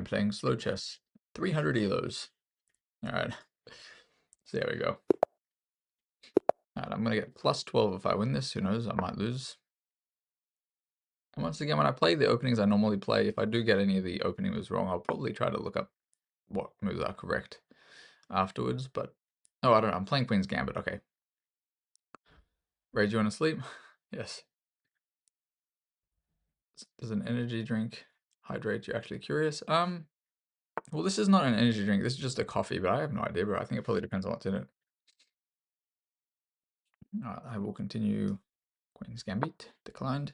playing slow chess. 300 elos. Alright. So there we go. Alright, I'm gonna get plus 12 if I win this. Who knows? I might lose. And once again, when I play the openings I normally play, if I do get any of the opening moves wrong, I'll probably try to look up what moves are correct afterwards. But, oh, I don't know. I'm playing Queen's Gambit. Okay. Raid you want to sleep? Yes. Does an energy drink hydrate you? Actually curious. Well, this is not an energy drink. This is just a coffee, but I have no idea, bro. I think it probably depends on what's in it. I will continue. Queen's Gambit declined.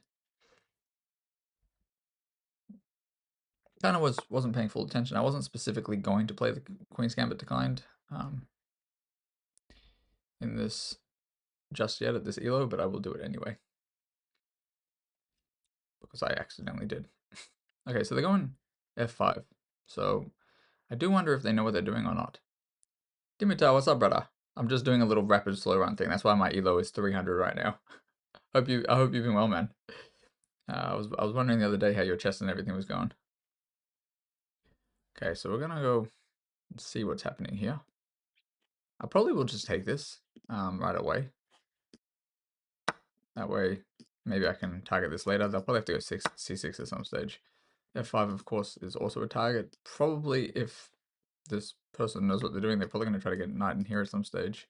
Kind of wasn't paying full attention. I wasn't specifically going to play the Queen's Gambit declined in this just yet at this elo, but I will do it anyway because I accidentally did. Okay, so they're going f5. So I do wonder if they know what they're doing or not. Dimitar, what's up, brother? I'm just doing a little rapid slow run thing. That's why my elo is 300 right now. I hope you've been well, man. I was wondering the other day how your chest and everything was going. Okay, so we're gonna go and see what's happening here. I probably will just take this right away. That way, maybe I can target this later. They'll probably have to go c6 at some stage. f5, of course, is also a target. Probably if this person knows what they're doing, they're probably going to try to get knight in here at some stage.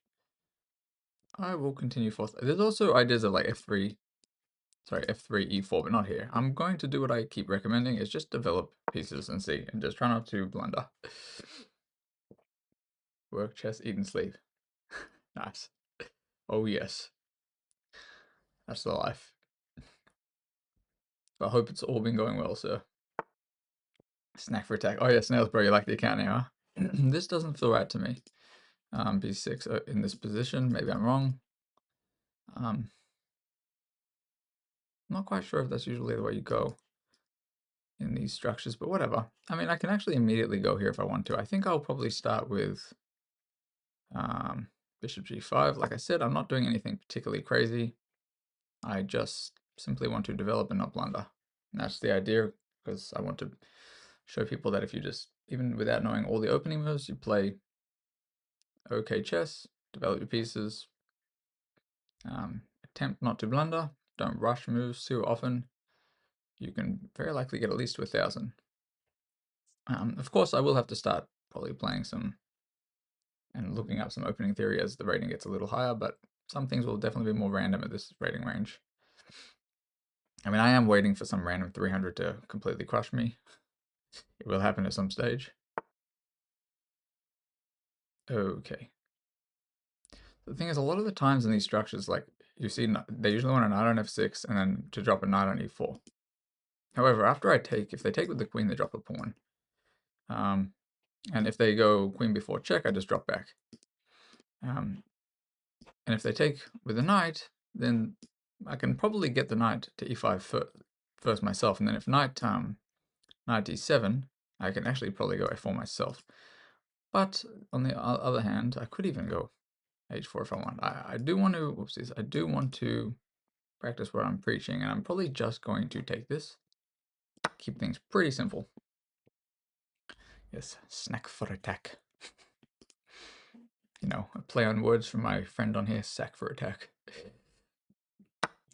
I will continue forth. There's also ideas of like f3, e4, but not here. I'm going to do what I keep recommending, is just develop pieces and see, and just try not to blunder. Work, chess, eat, and sleep. Nice. Oh yes. That's the life. I hope it's all been going well, sir. Snack for attack. Oh yeah, Snails, bro, you like the account now, huh? This doesn't feel right to me. b6 in this position. Maybe I'm wrong. I'm not quite sure if that's usually the way you go in these structures, but whatever. I mean, I can actually immediately go here if I want to. I think I'll probably start with bishop g5. Like I said, I'm not doing anything particularly crazy. I just simply want to develop and not blunder. And that's the idea, because I want to show people that if you just, even without knowing all the opening moves, you play okay chess, develop your pieces, attempt not to blunder, don't rush moves too often, you can very likely get at least to 1,000. Of course, I will have to start probably playing some and looking up some opening theory as the rating gets a little higher, but some things will definitely be more random at this rating range. I mean, I am waiting for some random 300 to completely crush me. It will happen at some stage. Okay. The thing is, a lot of the times in these structures, like you see, they usually want a knight on f6 and then to drop a knight on e4. However, after I take, if they take with the queen, they drop a pawn. And if they go queen before check, I just drop back. And if they take with the knight, then I can probably get the knight to e5 first myself. And then if knight d7, I can actually probably go f4 myself. But on the other hand, I could even go h4 if I want. I do want to, whoopsies, I do want to practice what I'm preaching, and I'm probably just going to take this. Keep things pretty simple. Yes, snack for attack. You know, a play on words from my friend on here, sack for attack.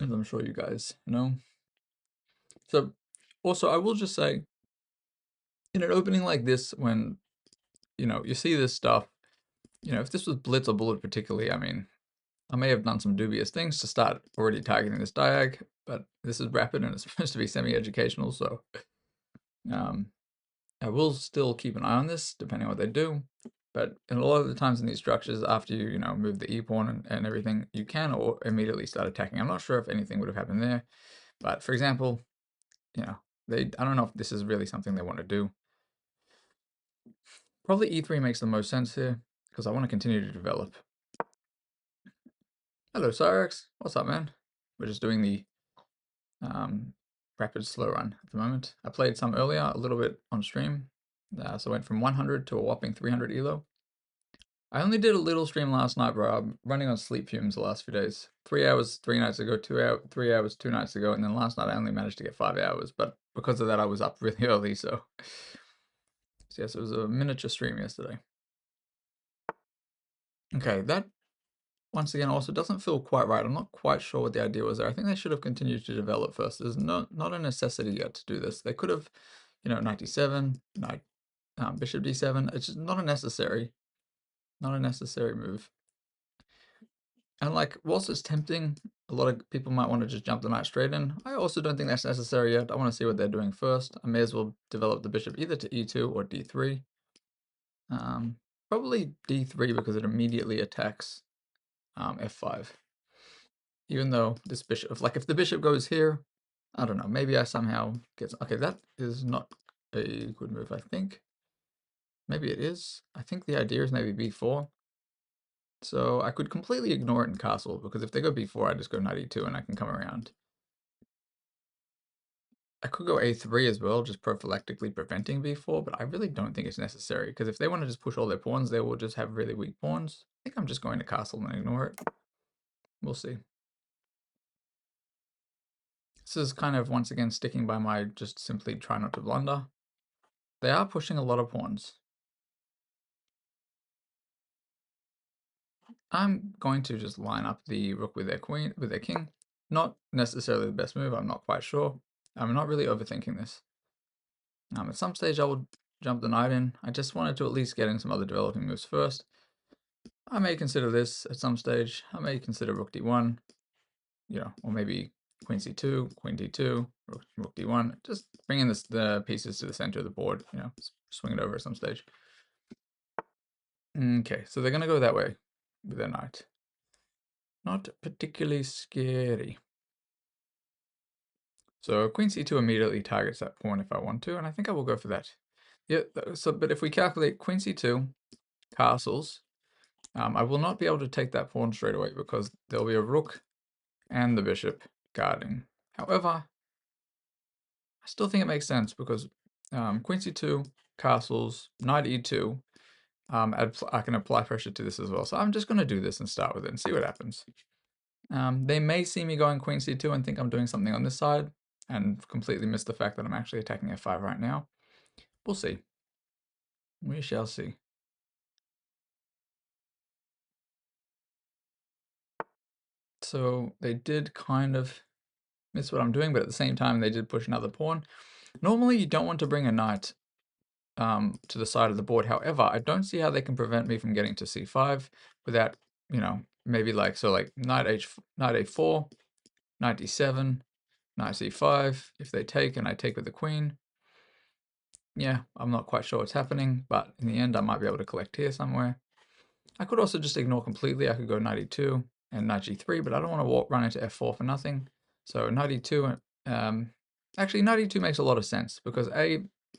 As I'm sure you guys know. So, also, I will just say, in an opening like this, when, you know, you see this stuff, you know, if this was Blitz or Bullet particularly, I mean, I may have done some dubious things to start already targeting this diag, but this is rapid and it's supposed to be semi-educational, so I will still keep an eye on this, depending on what they do. But a lot of the times in these structures, after you move the e-pawn and everything, you can immediately start attacking. I'm not sure if anything would have happened there, but for example, you know, I don't know if this is really something they want to do. Probably e3 makes the most sense here, because I want to continue to develop. Hello, Cyrex. What's up, man? We're just doing the rapid slow run at the moment. I played some earlier, a little bit on stream. So I went from 100 to a whopping 300 elo. I only did a little stream last night, bro. I'm running on sleep fumes the last few days. 3 hours 3 nights ago, 3 hours 2 nights ago, and then last night I only managed to get 5 hours. But because of that, I was up really early, so So yes, it was a miniature stream yesterday. Okay, that once again also doesn't feel quite right. I'm not quite sure what the idea was there. I think they should have continued to develop first. There's not a necessity yet to do this. They could have, knight d7, knight bishop d7. It's just not a necessary move. And like, whilst it's tempting, a lot of people might want to just jump the knight straight in. I also don't think that's necessary yet. I want to see what they're doing first. I may as well develop the bishop either to e2 or d3. Probably d3 because it immediately attacks f5. Even though this bishop, like if the bishop goes here, I don't know, maybe I somehow get, okay, that is not a good move, I think. Maybe it is. I think the idea is maybe b4. So I could completely ignore it in castle, because if they go b4, I just go knight e2 and I can come around. I could go a3 as well, just prophylactically preventing b4, but I really don't think it's necessary, because if they want to just push all their pawns, they will just have really weak pawns. I think I'm just going to castle and ignore it. We'll see. This is kind of, once again, sticking by my just simply try not to blunder. They are pushing a lot of pawns. I'm going to just line up the rook with their queen, with their king. Not necessarily the best move, I'm not quite sure. I'm not really overthinking this. At some stage I will jump the knight in. I just wanted to at least get in some other developing moves first. I may consider this at some stage. I may consider rook d1, or maybe queen c2, queen d2, rook d1. Just bringing the pieces to the center of the board, swing it over at some stage. Okay, so they're going to go that way with their knight. Not particularly scary. So queen c2 immediately targets that pawn if I want to, and I think I will go for that. Yeah, but if we calculate queen c2, castles, I will not be able to take that pawn straight away because there'll be a rook and the bishop guarding. However, I still think it makes sense because queen c2, castles, knight e2, I can apply pressure to this as well. So I'm just going to do this and start with it and see what happens. They may see me going queen c2 and think I'm doing something on this side and completely miss the fact that I'm actually attacking f5 right now. We'll see. We shall see. So they did kind of miss what I'm doing, but at the same time they did push another pawn. Normally you don't want to bring a knight to the side of the board. However, I don't see how they can prevent me from getting to c5 without, maybe like knight a4, knight d7, knight c5. If they take and I take with the queen, yeah, I'm not quite sure what's happening, but in the end I might be able to collect here somewhere. I could also just ignore completely. I could go knight e2 and knight g3, but I don't want to run into f4 for nothing. So knight e2, actually knight e2 makes a lot of sense because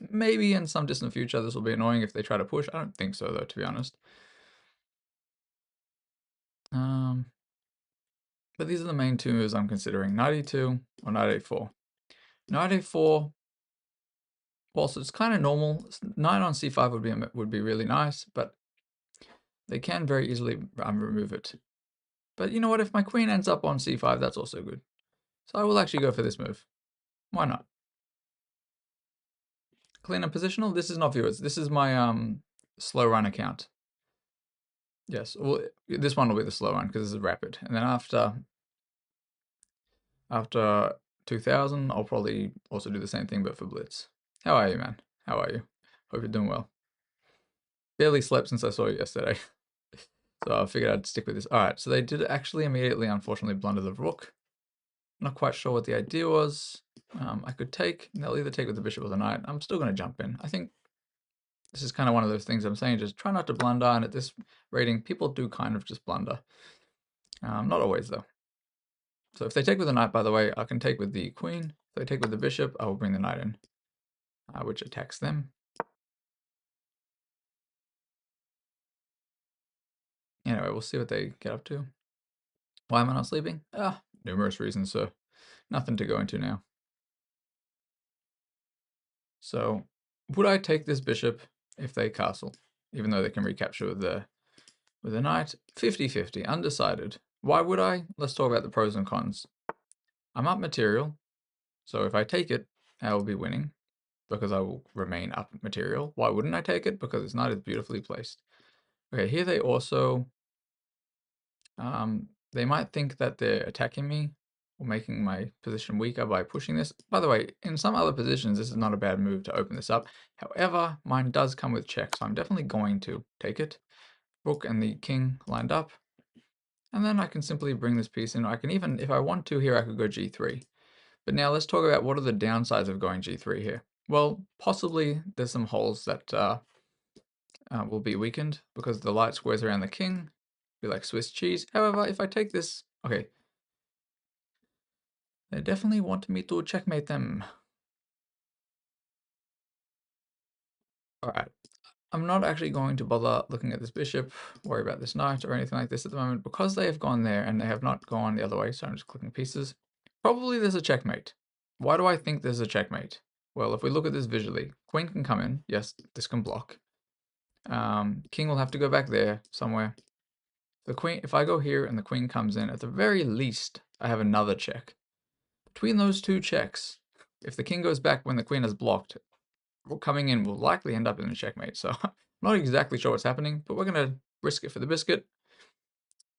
maybe in some distant future this will be annoying if they try to push. I don't think so though, to be honest. But these are the main two moves I'm considering, knight e2 or knight a4. Knight a4, whilst it's kind of normal, knight on c5 would be really nice, but they can very easily remove it. But you know what, if my queen ends up on c5, that's also good. So I will actually go for this move. Why not? Clean and positional? This is not viewers. This is my slow run account. Yes, well, this one will be the slow run because this is rapid. And then after 2000, I'll probably also do the same thing, but for Blitz. How are you, man? How are you? Hope you're doing well. Barely slept since I saw you yesterday. So I figured I'd stick with this. All right, so they did actually immediately, unfortunately, blunder the rook. Not quite sure what the idea was. I could take, they'll either take with the bishop or the knight. I'm still going to jump in. I think this is kind of one of those things I'm saying, just try not to blunder. And at this rating, people do kind of just blunder. Not always, though. So if they take with the knight, by the way, I can take with the queen. If they take with the bishop, I will bring the knight in, which attacks them. Anyway, we'll see what they get up to. Why am I not sleeping? Numerous reasons, so nothing to go into now. So would I take this bishop if they castle, even though they can recapture with the knight? 50-50, undecided. Why would I? Let's talk about the pros and cons. I'm up material, so if I take it, I will be winning. because I will remain up material. Why wouldn't I take it? Because this knight is beautifully placed. Okay, here they also, they might think that they're attacking me or making my position weaker by pushing this. By the way, in some other positions, this is not a bad move to open this up. However, mine does come with check, so I'm definitely going to take it. Rook and the king lined up. And then I can simply bring this piece in. I can even, if I want to here, I could go g3. But now let's talk about what are the downsides of going g3 here. Well, possibly there's some holes that will be weakened because the light squares around the king, be like Swiss cheese. However, if I take this, okay, they definitely want me to checkmate them. All right, I'm not actually going to bother looking at this bishop, worry about this knight or anything like this at the moment because they have gone there and they have not gone the other way. So I'm just clicking pieces. Probably there's a checkmate. Why do I think there's a checkmate? Well, if we look at this visually, queen can come in. Yes, this can block. King will have to go back there somewhere. The queen, if I go here and the queen comes in, at the very least, I have another check. Between those two checks, if the king goes back when the queen is blocked, coming in will likely end up in a checkmate. So I'm not exactly sure what's happening, but we're going to risk it for the biscuit.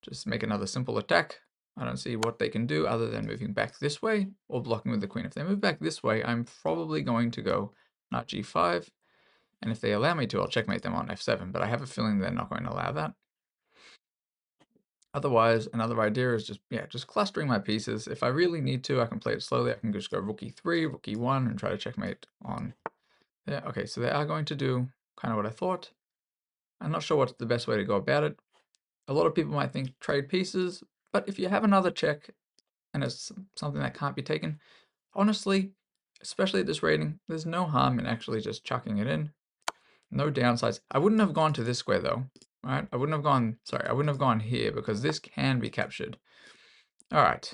Just make another simple attack. I don't see what they can do other than moving back this way or blocking with the queen. If they move back this way, I'm probably going to go knight g5. And if they allow me to, I'll checkmate them on f7. But I have a feeling they're not going to allow that. Otherwise, another idea is just clustering my pieces. If I really need to, I can play it slowly. I can just go rook e3, rook e1, and try to checkmate on there. Okay, so they are going to do kind of what I thought. I'm not sure what's the best way to go about it. A lot of people might think trade pieces, but if you have another check and it's something that can't be taken, honestly, especially at this rating, there's no harm in actually just chucking it in. No downsides. I wouldn't have gone to this square though, right? I wouldn't have gone here because this can be captured. All right.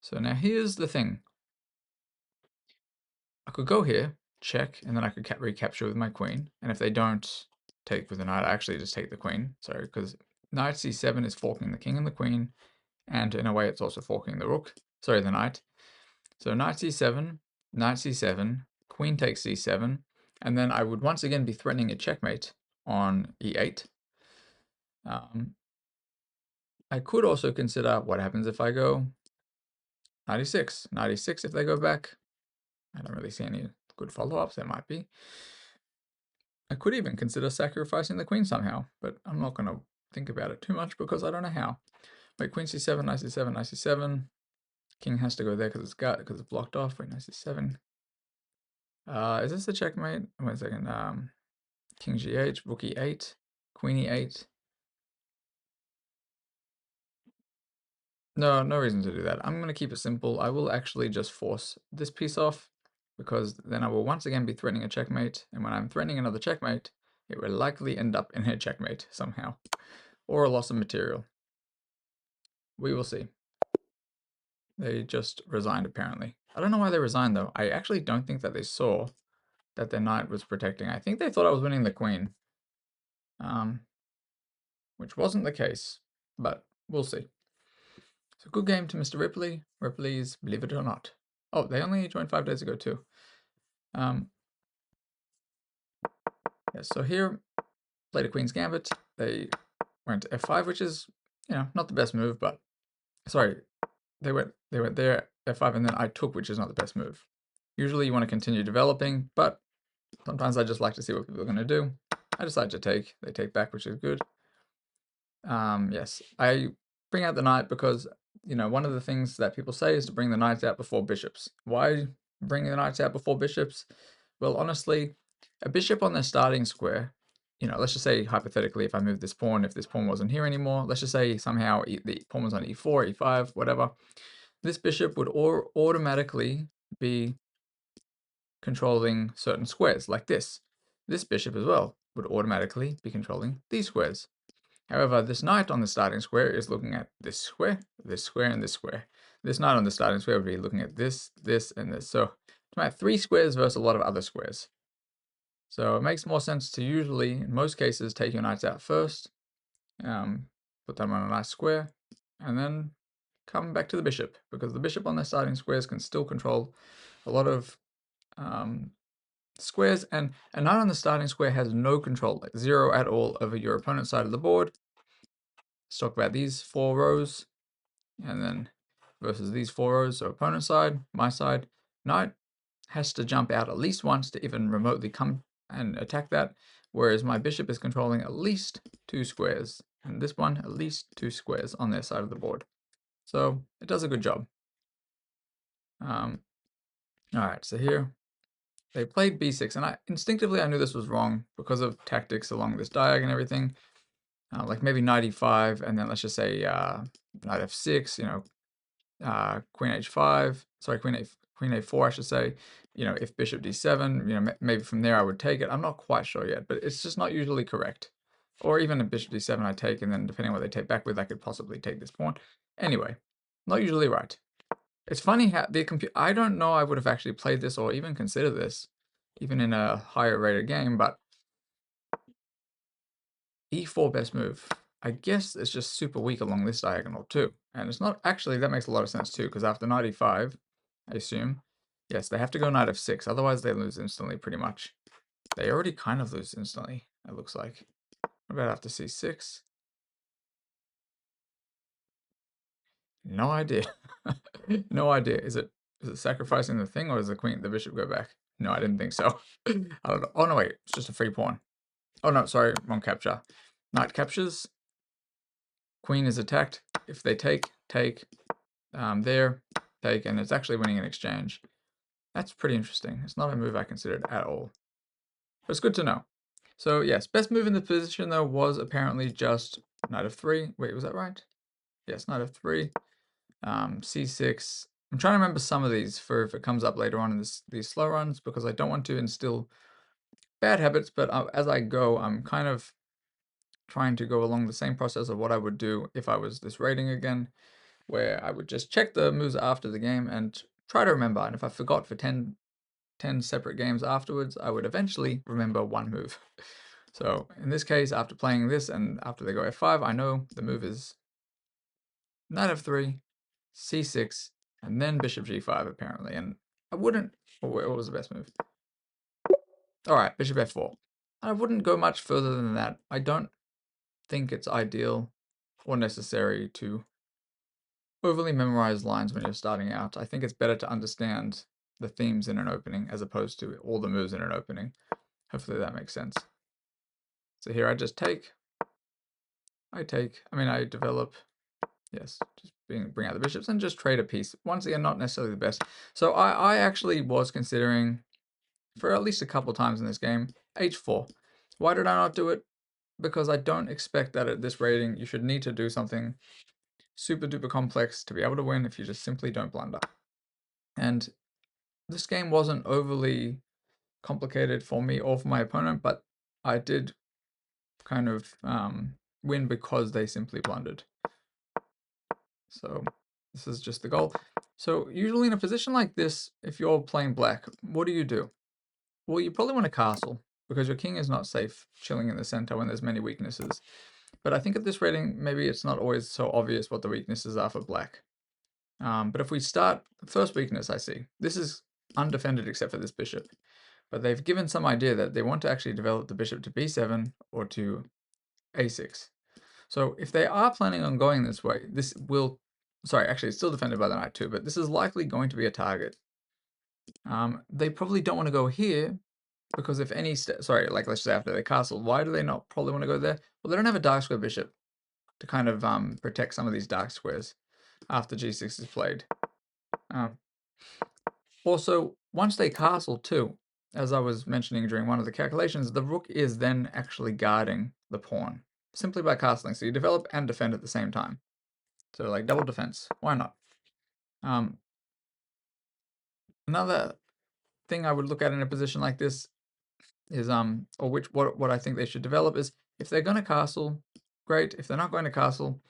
So now here's the thing. I could go here, check, and then I could recapture with my queen. And if they don't take with the knight, I actually just take the queen. Sorry, because knight c7 is forking the king and the queen. And in a way, it's also forking the rook. Sorry, the knight. So knight c7, queen takes c7. And then I would once again be threatening a checkmate on e8. I could also consider what happens if I go 96. 96 if they go back. I don't really see any good follow-ups. There might be. I could even consider sacrificing the queen somehow, but I'm not going to think about it too much because I don't know how. Wait, queen c7, knight c7, knight c7. King has to go there because it's blocked off. Wait, knight c7. Is this a checkmate? Wait a second. King g8, rook e8, queen e8. No, no reason to do that. I'm going to keep it simple. I will actually just force this piece off because then I will once again be threatening a checkmate. And when I'm threatening another checkmate, it will likely end up in a checkmate somehow or a loss of material. We will see. They just resigned apparently. I don't know why they resigned though. I actually don't think that they saw that their knight was protecting. I think they thought I was winning the queen. Which wasn't the case, but we'll see. So good game to Mr. Ripley. Ripley's Believe It or Not. Oh, they only joined 5 days ago too. Yeah, so here, played a Queen's Gambit. They went to f5, which is, not the best move, but sorry, they went there, f5, and then I took, which is not the best move. Usually you want to continue developing, but sometimes I just like to see what people are going to do. I decide to take. They take back, which is good. Yes, I bring out the knight because, one of the things that people say is to bring the knights out before bishops. Why bring the knights out before bishops? Well, honestly, a bishop on the starting square, let's just say hypothetically, if I move this pawn, if this pawn wasn't here anymore, let's just say somehow the pawn was on e4, e5, whatever, this bishop would automatically be controlling certain squares like this. This bishop as well would automatically be controlling these squares. However, this knight on the starting square is looking at this square, and this square. This knight on the starting square would be looking at this, this, and this. So it's about 3 squares versus a lot of other squares. So it makes more sense to usually, in most cases, take your knights out first, put them on a nice square, and then come back to the bishop, because the bishop on their starting squares can still control a lot of squares, and a knight on the starting square has no control, like 0 at all, over your opponent's side of the board. Let's talk about these 4 rows, and then versus these 4 rows, so opponent's side, my side. Knight has to jump out at least once to even remotely come and attack that, whereas my bishop is controlling at least 2 squares, and this one at least 2 squares on their side of the board. So it does a good job. Alright, so here they played b6, and instinctively I knew this was wrong because of tactics along this diag and everything. Like maybe knight e5, and then let's just say knight f6, queen h5, sorry, queen a4, I should say. If bishop d7, maybe from there I would take it. I'm not quite sure yet, but it's just not usually correct. Or even if bishop d7 I take, and then depending on what they take back with, I could possibly take this pawn. Anyway, not usually right. It's funny how I don't know I would have actually played this or even considered this, even in a higher rated game, but e4 best move. I guess it's just super weak along this diagonal too. And it's not actually, that makes a lot of sense too, because after knight e5, I assume, yes, they have to go knight f6, otherwise they lose instantly pretty much. They already kind of lose instantly, it looks like. What about after c6? No idea. No idea. Is it sacrificing the thing, or does the bishop go back? No, I didn't think so. I don't know. Oh no, wait, it's just a free pawn. Oh no, sorry, wrong capture. Knight captures. Queen is attacked. If they take, there, take, and it's actually winning an exchange. That's pretty interesting. It's not a move I considered at all. But it's good to know. So yes, best move in the position though was apparently just knight f3. Wait, was that right? Yes, knight f3. c6. I'm trying to remember some of these for if it comes up later on in these slow runs, because I don't want to instill bad habits, but as I go, I'm kind of trying to go along the same process of what I would do if I was this rating again, where I would just check the moves after the game and try to remember. And if I forgot for 10 separate games afterwards, I would eventually remember one move. So in this case, after playing this and after they go f5, I know the move is knight f3, c6, and then bishop g5 apparently. And I wouldn't, what was the best move? All right, bishop f4. I wouldn't go much further than that. I don't think it's ideal or necessary to overly memorize lines when you're starting out. I think it's better to understand the themes in an opening as opposed to all the moves in an opening. Hopefully that makes sense. So here I just take, I develop, yes, just bring out the bishops and just trade a piece. Once again, not necessarily the best. So I actually was considering, for at least a couple times in this game, h4. Why did I not do it? Because I don't expect that at this rating you should need to do something super duper complex to be able to win if you just simply don't blunder. And this game wasn't overly complicated for me or for my opponent, but I did kind of win because they simply blundered. So this is just the goal. So usually in a position like this, if you're playing black, what do? Well, you probably want a castle, because your king is not safe chilling in the center when there's many weaknesses. But I think at this rating, maybe it's not always so obvious what the weaknesses are for black. But if we start, first weakness I see, this is undefended except for this bishop. But they've given some idea that they want to actually develop the bishop to b7 or to a6. So if they are planning on going this way, this will, sorry, actually it's still defended by the knight too, but this is likely going to be a target. They probably don't want to go here, because if any, sorry, like let's say after they castle, why do they not probably want to go there? Well, they don't have a dark square bishop to kind of protect some of these dark squares after g6 is played. Also, once they castle too, as I was mentioning during one of the calculations, the rook is then actually guarding the pawn simply by castling. So you develop and defend at the same time. So like double defense, why not? Another thing I would look at in a position like this is what I think they should develop is, if they're going to castle, great. If they're not going to castle,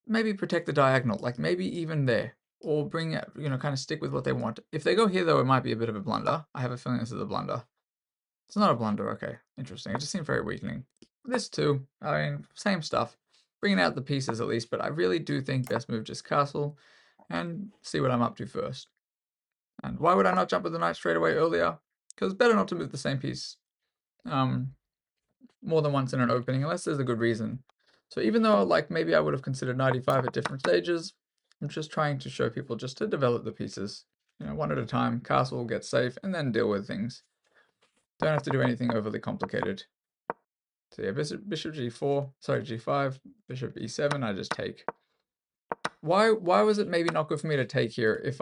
maybe protect the diagonal, like maybe even there, or bring it, kind of stick with what they want. If they go here though, it might be a bit of a blunder. I have a feeling this is a blunder. It's not a blunder, okay. Interesting. It just seemed very weakening. This too, I mean, same stuff. bringing out the pieces at least, but I really do think best move just castle and see what I'm up to first. And why would I not jump with the knight straight away earlier? Because it's better not to move the same piece more than once in an opening, unless there's a good reason. So even though like maybe I would have considered knight e5 at different stages, I'm just trying to show people just to develop the pieces, one at a time, castle, get safe, and then deal with things. Don't have to do anything overly complicated. So yeah, bishop g4, sorry, g5, bishop e7, I just take. Why was it maybe not good for me to take here if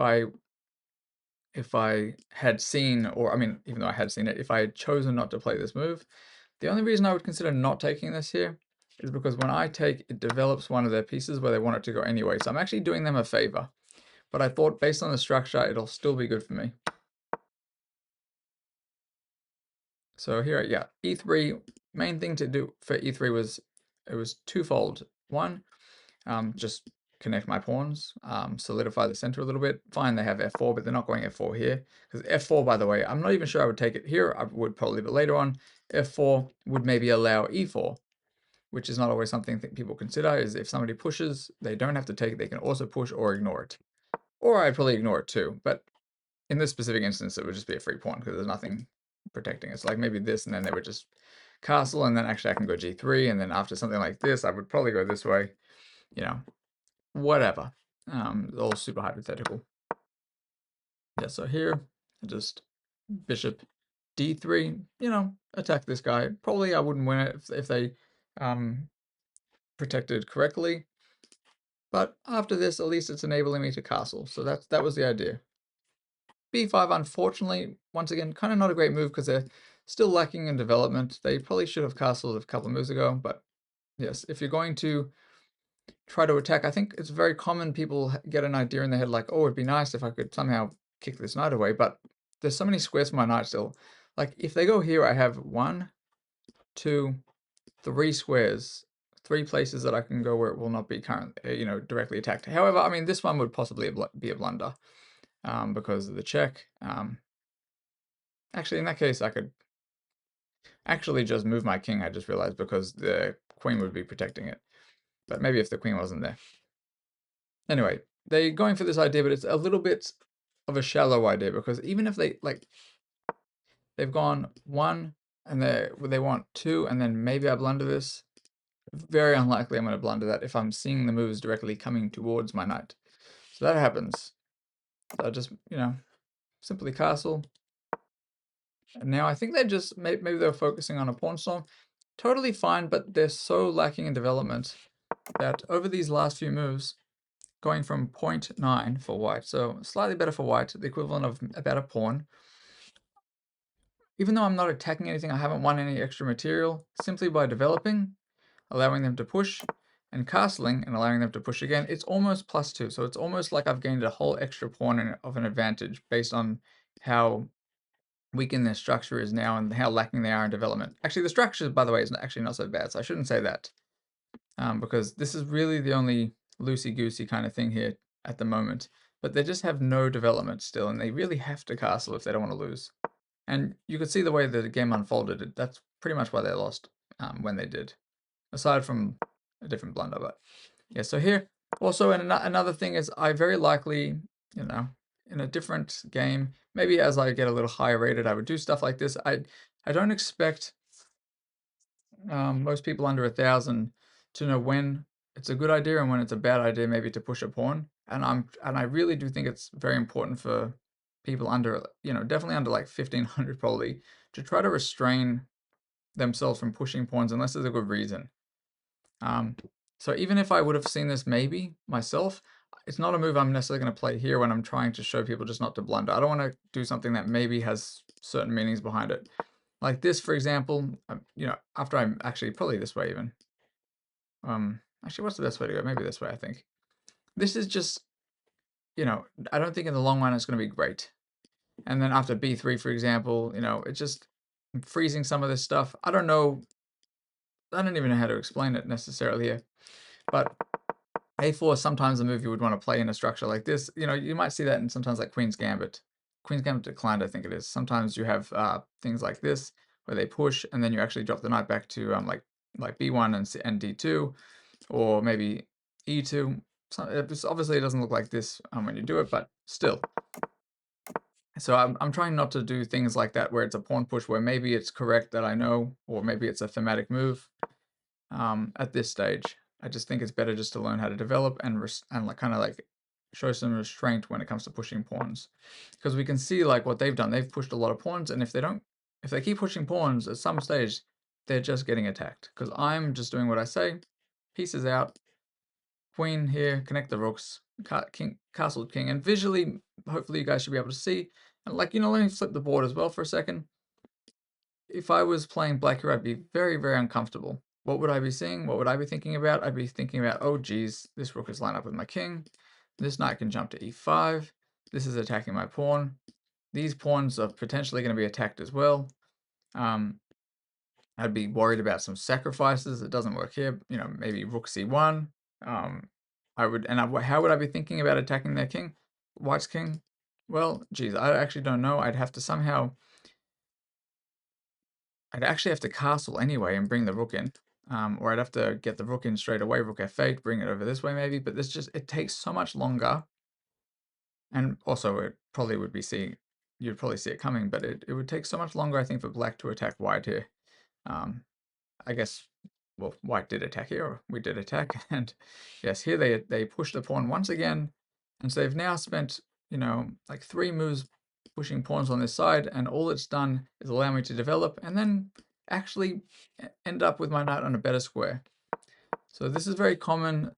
I had seen, or I mean, even though I had seen it, if I had chosen not to play this move? The only reason I would consider not taking this here is because when I take, it develops one of their pieces where they want it to go anyway. So I'm actually doing them a favor. But I thought based on the structure, it'll still be good for me. So here, yeah, e3, main thing to do for e3 was, it was twofold. One, just connect my pawns, solidify the center a little bit. Fine, they have f4, but they're not going f4 here. Because f4, by the way, I'm not even sure I would take it here. I would probably, but later on, f4 would maybe allow e4, which is not always something that people consider, is if somebody pushes, they don't have to take it, they can also push or ignore it. Or I'd probably ignore it too, but in this specific instance, it would just be a free pawn because there's nothing protecting it. It's like maybe this, and then they would just castle, and then actually I can go g3, and then after something like this, I would probably go this way, whatever. All super hypothetical. Yeah, so here, just bishop d3, attack this guy. Probably I wouldn't win it if they protected correctly. But after this, at least it's enabling me to castle. So that was the idea. b5, unfortunately, once again, kind of not a great move because they're still lacking in development. They probably should have castled a couple of moves ago, but yes, if you're going to try to attack, I think it's very common people get an idea in their head like, oh, it'd be nice if I could somehow kick this knight away, but there's so many squares for my knight still. Like, if they go here, I have 1, 2, 3 squares, 3 places that I can go where it will not be currently, directly attacked. However, I mean, this one would possibly be a blunder. Because of the check. Actually, in that case, I could actually just move my king, I just realized, because the queen would be protecting it. But maybe if the queen wasn't there. Anyway, they're going for this idea, but it's a little bit of a shallow idea, because even if they've gone 1, and they want 2, and then maybe I blunder this, very unlikely I'm going to blunder that if I'm seeing the moves directly coming towards my knight. So that happens. So I just, simply castle. And now I think they just, maybe they're focusing on a pawn storm. Totally fine, but they're so lacking in development that over these last few moves, going from 0.9 for white, so slightly better for white, the equivalent of about a pawn. Even though I'm not attacking anything, I haven't won any extra material, simply by developing, allowing them to push, and castling, and allowing them to push again, it's almost +2. So it's almost like I've gained a whole extra pawn of an advantage based on how weakened their structure is now and how lacking they are in development. Actually, the structure, by the way, is actually not so bad, so I shouldn't say that. Because this is really the only loosey-goosey kind of thing here at the moment. But they just have no development still, and they really have to castle if they don't want to lose. And you could see the way the game unfolded. That's pretty much why they lost when they did. Aside from a different blunder, but yeah. So here, also, and another thing is, I very likely, in a different game, maybe as I get a little higher rated, I would do stuff like this. I don't expect most people under 1,000 to know when it's a good idea and when it's a bad idea, maybe to push a pawn. And I really do think it's very important for people under, definitely under like 1,500 probably, to try to restrain themselves from pushing pawns unless there's a good reason. So even if I would have seen this maybe myself, it's not a move I'm necessarily going to play here when I'm trying to show people just not to blunder. I don't want to do something that maybe has certain meanings behind it. Like this, for example, after I'm actually probably this way even. Actually, what's the best way to go? Maybe this way, I think. This is just, I don't think in the long run it's going to be great. And then after b3, for example, it's just freezing some of this stuff. I don't know. I don't even know how to explain it necessarily here. But a4 is sometimes a move you would want to play in a structure like this. You might see that in sometimes like Queen's Gambit. Queen's Gambit Declined, I think it is. Sometimes you have things like this where they push and then you actually drop the knight back to like b1 and d2. or maybe e2. So obviously it doesn't look like this when you do it, but still. So I'm trying not to do things like that where it's a pawn push where maybe it's correct that I know, or maybe it's a thematic move at this stage. I just think it's better just to learn how to develop and like kind of like show some restraint when it comes to pushing pawns, because we can see like what they've done. They've pushed a lot of pawns, and if they keep pushing pawns at some stage, they're just getting attacked. Because I'm just doing what I say. Pieces out, queen here, connect the rooks, king, castle, king, and visually, hopefully you guys should be able to see. And like, let me flip the board as well for a second. If I was playing black here, I'd be very, very uncomfortable. What would I be seeing? What would I be thinking about? I'd be thinking about, oh geez, this rook is lined up with my king. This knight can jump to e5. This is attacking my pawn. These pawns are potentially going to be attacked as well. I'd be worried about some sacrifices. It doesn't work here. Maybe rook c1. How would I be thinking about attacking their king? White's king? Well, geez, I actually don't know. I'd actually have to castle anyway and bring the rook in. Or I'd have to get the rook in straight away, rook f8, bring it over this way maybe, but it takes so much longer. And also it probably would be you'd probably see it coming, but it would take so much longer, I think, for black to attack white here. I guess, well, white did attack here, or we did attack, and yes, here they pushed the pawn once again, and so they've now spent, like 3 moves pushing pawns on this side, and all it's done is allow me to develop, and then actually end up with my knight on a better square. So this is very common.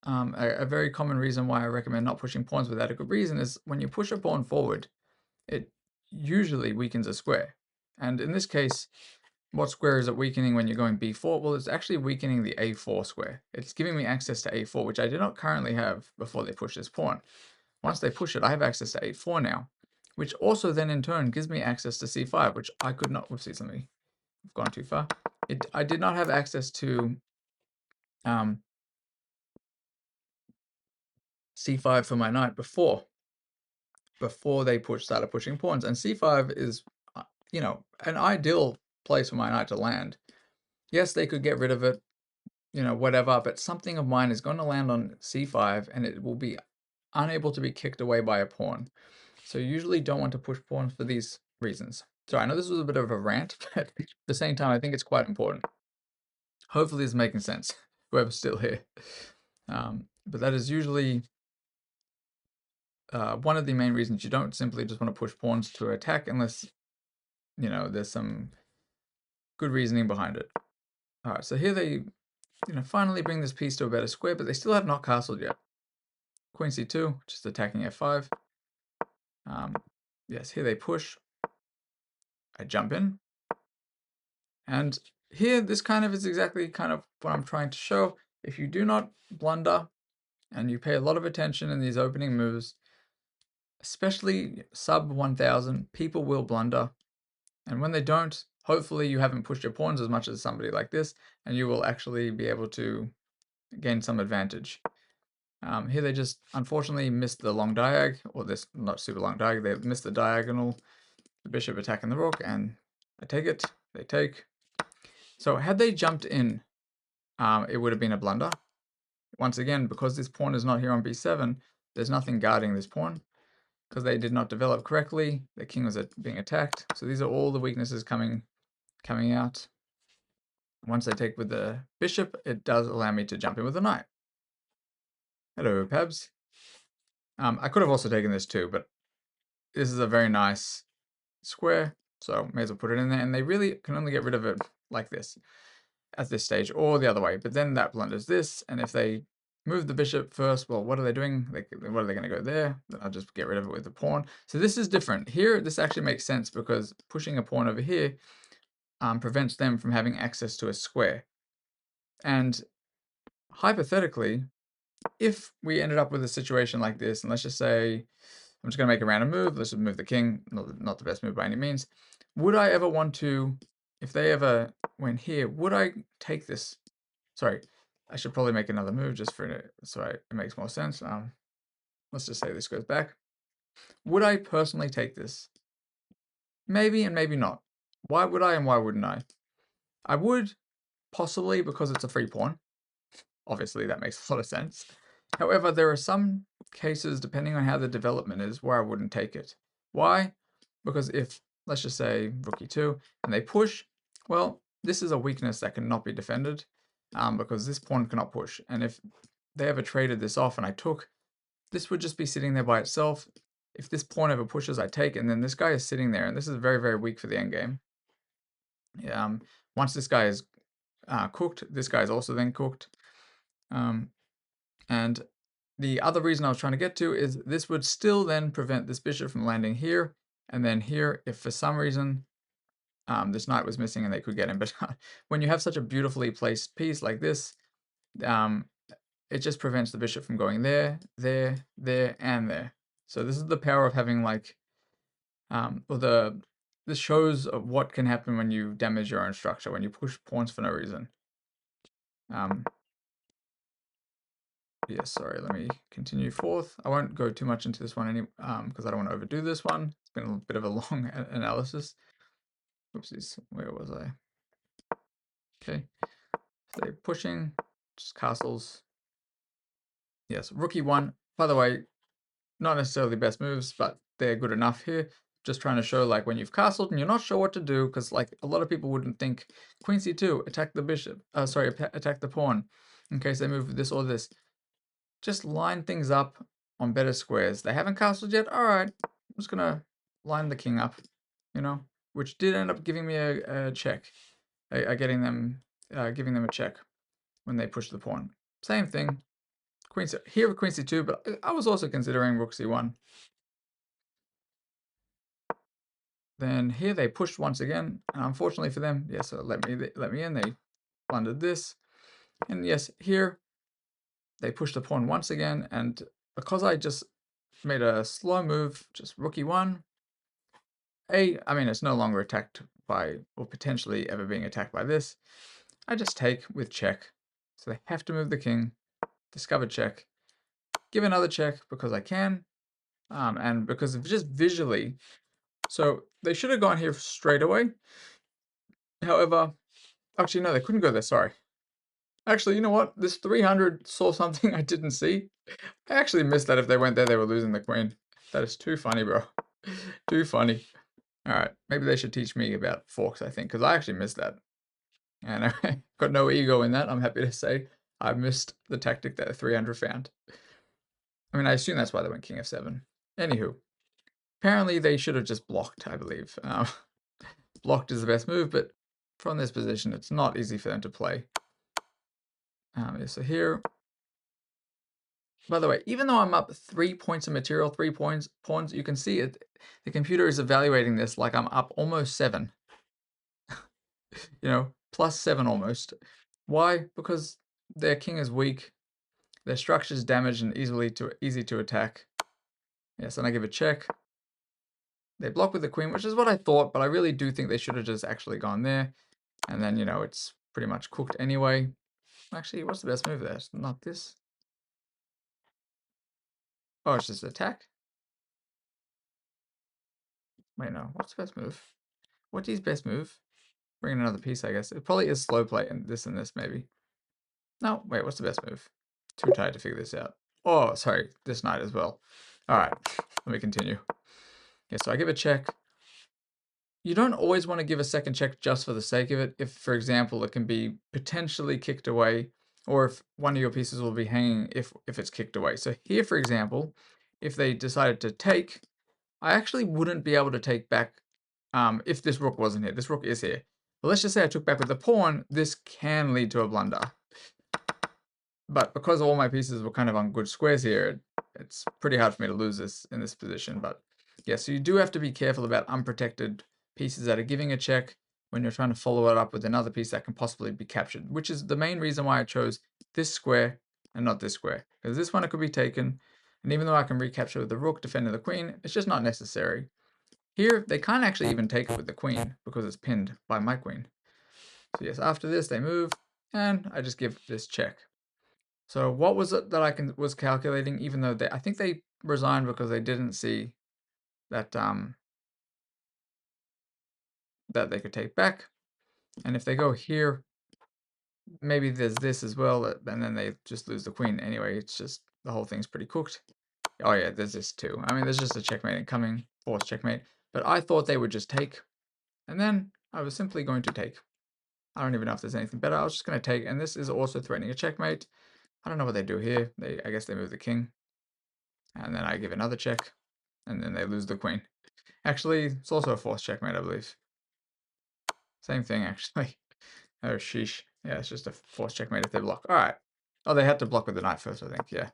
A very common reason why I recommend not pushing pawns without a good reason is when you push a pawn forward, it usually weakens a square. And in this case, what square is it weakening when you're going b4? Well, it's actually weakening the a4 square. It's giving me access to a4, which I did not currently have before they push this pawn. Once they push it, I have access to a4 now, which also then in turn gives me access to c5, which I could not. Whoopsies, I've gone too far. I did not have access to c5 for my knight before they started pushing pawns. And c5 is, an ideal place for my knight to land. Yes, they could get rid of it, whatever, but something of mine is going to land on c5 and it will be unable to be kicked away by a pawn. So you usually don't want to push pawns for these reasons. So I know this was a bit of a rant, but at the same time, I think it's quite important. Hopefully it's making sense, whoever's still here. But that is usually one of the main reasons you don't simply just want to push pawns to attack unless, there's some good reasoning behind it. All right, so here they, finally bring this piece to a better square, but they still have not castled yet. Queen c2, just attacking f5. Yes, here they push. I jump in. And here, this kind of is exactly kind of what I'm trying to show. If you do not blunder and you pay a lot of attention in these opening moves, especially sub 1000, people will blunder. And when they don't, hopefully you haven't pushed your pawns as much as somebody like this, and you will actually be able to gain some advantage. Here they just unfortunately missed the long diag, or this not super long diag, they missed the diagonal, the bishop attacking the rook, and I take it, they take. So had they jumped in, it would have been a blunder. Once again, because this pawn is not here on b7, there's nothing guarding this pawn, because they did not develop correctly, the king was being attacked. So these are all the weaknesses coming out. Once I take with the bishop, it does allow me to jump in with the knight. Hello, Pabs. I could have also taken this too, but this is a very nice square, so may as well put it in there. And they really can only get rid of it like this at this stage, or the other way. But then that blunders this, and if they move the bishop first, well, what are they doing? What are they going to go there? Then I'll just get rid of it with the pawn. So this is different. Here, this actually makes sense because pushing a pawn over here prevents them from having access to a square. And hypothetically, if we ended up with a situation like this, and let's just say, I'm just going to make a random move, let's just move the king, not the best move by any means, would I ever want to, if they ever went here, would I take this? Sorry, I should probably make another move just for it, so it makes more sense. Let's just say this goes back. Would I personally take this? Maybe and maybe not. Why would I and why wouldn't I? I would, possibly because it's a free pawn. obviously that makes a lot of sense. However, there are some cases, depending on how the development is, where I wouldn't take it. Why? Because if, let's just say, rook e2, and they push, well, this is a weakness that cannot be defended, because this pawn cannot push. And if they ever traded this off and I took, this would just be sitting there by itself. If this pawn ever pushes, I take, and then this guy is sitting there, and this is very, very weak for the endgame. Once this guy is cooked, this guy is also then cooked. And the other reason I was trying to get to is this would still then prevent this bishop from landing here, and then here, if for some reason this knight was missing and they could get him. But when you have such a beautifully placed piece like this, it just prevents the bishop from going there, there, there, and there. So this is the power of having like, this shows what can happen when you damage your own structure, when you push pawns for no reason. Yes, sorry, let me continue forth. I won't go too much into this one because I don't want to overdo this one. It's been a bit of a long analysis. Oopsies, where was I? Okay, so they're pushing, just castles. Yes, rook e1. By the way, not necessarily best moves, but they're good enough here. Just trying to show like when you've castled and you're not sure what to do, because like a lot of people wouldn't think queen c2, attack the bishop, attack the pawn in case they move this or this. Just line things up on better squares. They haven't castled yet. All right, I'm just gonna line the king up, you know, which did end up giving me a check, giving them a check when they pushed the pawn. Same thing. Queen c here with queen c2, but I was also considering rook c1. Then here they pushed once again, and unfortunately for them, yes, so let me in. They blundered this, and yes, here they pushed the pawn once again, and because I just made a slow move, just rook e1. I mean, it's no longer attacked by, or potentially ever being attacked by this. I just take with check. So they have to move the king, discover check, give another check because I can, and because of just visually. So they should have gone here straight away. However, actually, no, they couldn't go there, sorry. Actually, you know what? This 300 saw something I didn't see. I actually missed that if they went there, they were losing the queen. That is too funny, bro. Too funny. All right, maybe they should teach me about forks, I think, because I actually missed that. And I got no ego in that, I'm happy to say. I missed the tactic that 300 found. I mean, I assume that's why they went king f7. Anywho, apparently they should have just blocked, I believe. Blocked is the best move, but from this position, it's not easy for them to play. So here, by the way, even though I'm up 3 points of material, 3 pawns, you can see it. The computer is evaluating this like I'm up almost 7. You know, plus 7 almost. Why? Because their king is weak, their structure is damaged and easy to attack. Yes, and I give a check. They block with the queen, which is what I thought, but I really do think they should have just actually gone there. And then, you know, it's pretty much cooked anyway. Actually, what's the best move there? It's not this. Oh, it's just attack? Wait, no. What's the best move? What is best move? Bring in another piece, I guess. It probably is slow play and this, maybe. No, wait, what's the best move? Too tired to figure this out. Oh, sorry, this knight as well. All right, let me continue. Yeah, so I give a check. You don't always want to give a second check just for the sake of it. If, for example, it can be potentially kicked away, or if one of your pieces will be hanging if it's kicked away. So here, for example, if they decided to take, I actually wouldn't be able to take back if this rook wasn't here. This rook is here. But let's just say I took back with the pawn. This can lead to a blunder. But because all my pieces were kind of on good squares here, it's pretty hard for me to lose this in this position. But yeah, so you do have to be careful about unprotected pieces that are giving a check when you're trying to follow it up with another piece that can possibly be captured, which is the main reason why I chose this square and not this square. Because this one it could be taken, and even though I can recapture with the rook defending the queen, it's just not necessary. Here, they can't actually even take it with the queen because it's pinned by my queen. So yes, after this, they move, and I just give this check. So what was it that I was calculating, even though I think they resigned because they didn't see that that they could take back. And if they go here, maybe there's this as well, and then they just lose the queen. Anyway, it's just, the whole thing's pretty cooked. Oh yeah, there's this too. I mean, there's just a checkmate incoming, forced checkmate. But I thought they would just take, and then I was simply going to take. I don't even know if there's anything better. I was just going to take, and this is also threatening a checkmate. I don't know what they do here. I guess they move the king, and then I give another check, and then they lose the queen. Actually, it's also a forced checkmate, I believe. Same thing, actually. Oh, sheesh. Yeah, it's just a forced checkmate if they block. All right. Oh, they had to block with the knight first, I think. Yeah,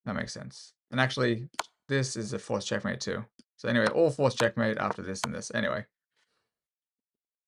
that makes sense. And actually, this is a forced checkmate too. So anyway, all forced checkmate after this and this. Anyway,